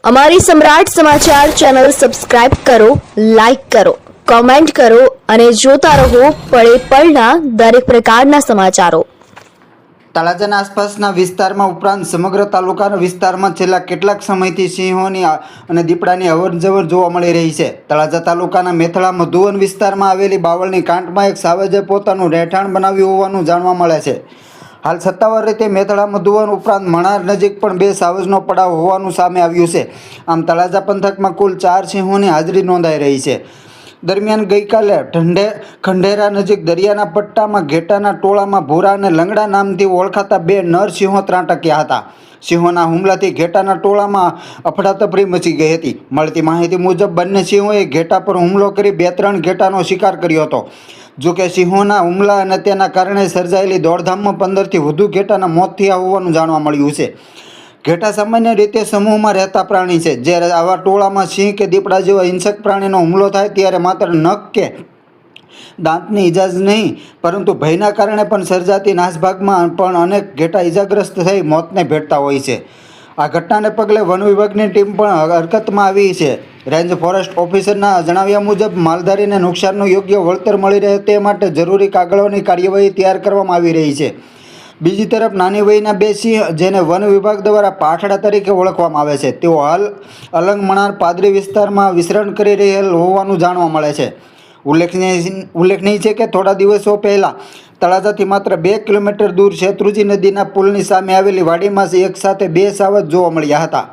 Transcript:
અમારી સમ્રાટ સમાચાર ચેનલ સબસ્ક્રાઇબ કરો, લાઇક કરો, કોમેન્ટ કરો અને જોતા રહો પળે પળના દરેક પ્રકારના સમાચારો। તળાજાના આસપાસના વિસ્તારમાં ઉપરાંત સમગ્ર તાલુકાના વિસ્તારમાં છેલ્લા કેટલાક સમયથી સિંહોની અને દીપડાની અવરજવર જોવા મળી રહી છે। તળાજા તાલુકાના મેથળા મધુવન વિસ્તારમાં આવેલી બાવળની કાંઠમાં એક સાવજે પોતાનું રહેઠાણ બનાવ્યું હોવાનું જાણવા મળે છે। હાલ સત્તાવાર રીતે મેથળા મધુવન ઉપરાંત મણાર નજીક પણ 2 સાવજનો પડાવ હોવાનું સામે આવ્યું છે। આમ તળાજા પંથકમાં કુલ 4 સિંહોની હાજરી નોંધાઈ રહી છે। દરમિયાન ગઈકાલે ખંડેરા નજીક દરિયાના પટ્ટામાં ઘેટાના ટોળામાં ભૂરા અને લંગડા નામથી ઓળખાતા 2 નર સિંહો ત્રાટક્યા હતા। સિંહોના હુમલાથી ઘેટાના ટોળામાં અફડાતફડી મચી ગઈ હતી। મળતી માહિતી મુજબ બંને સિંહોએ ઘેટા પર હુમલો કરી 2-3 ઘેટાનો શિકાર કર્યો હતો। જોકે સિંહોના હુમલા અને તેના કારણે સર્જાયેલી દોડધામમાં 15થી વધુ ઘેટાના મોત થયા હોવાનું જાણવા મળ્યું છે। ઘેટા સામાન્ય રીતે સમૂહમાં રહેતા પ્રાણી છે। જ્યારે આવા ટોળામાં સિંહ કે દીપડા જેવા હિંસક પ્રાણીનો હુમલો થાય ત્યારે માત્ર નખ કે દાંતની ઈજા જ નહીં પરંતુ ભયના કારણે પણ સર્જાતી નાસભાગમાં પણ અનેક ઘેટા ઈજાગ્રસ્ત થઈ મોતને ભેટતા હોય છે। આ ઘટનાને પગલે વન વિભાગની ટીમ પણ હરકતમાં આવી છે। રેન્જ ફોરેસ્ટ ઓફિસરના જણાવ્યા મુજબ માલધારીને નુકસાનનું યોગ્ય વળતર મળી રહે તે માટે જરૂરી કાગળોની કાર્યવાહી તૈયાર કરવામાં આવી રહી છે। બીજી તરફ નાની વયના 2 સિંહ જેને વન વિભાગ દ્વારા પાઠડા તરીકે ઓળખવામાં આવે છે તેઓ હાલ અલંગ મણાર પાદરી વિસ્તારમાં વિચરણ કરી રહેલ હોવાનું જાણવા મળે છે। ઉલ્લેખનીય છે કે થોડા દિવસો પહેલાં તળાજાથી માત્ર 2 કિલોમીટર દૂર શેત્રુંજી નદીના પુલની સામે આવેલી વાડીમાં એક સાથે 2 સાવજ જોવા મળ્યા હતા।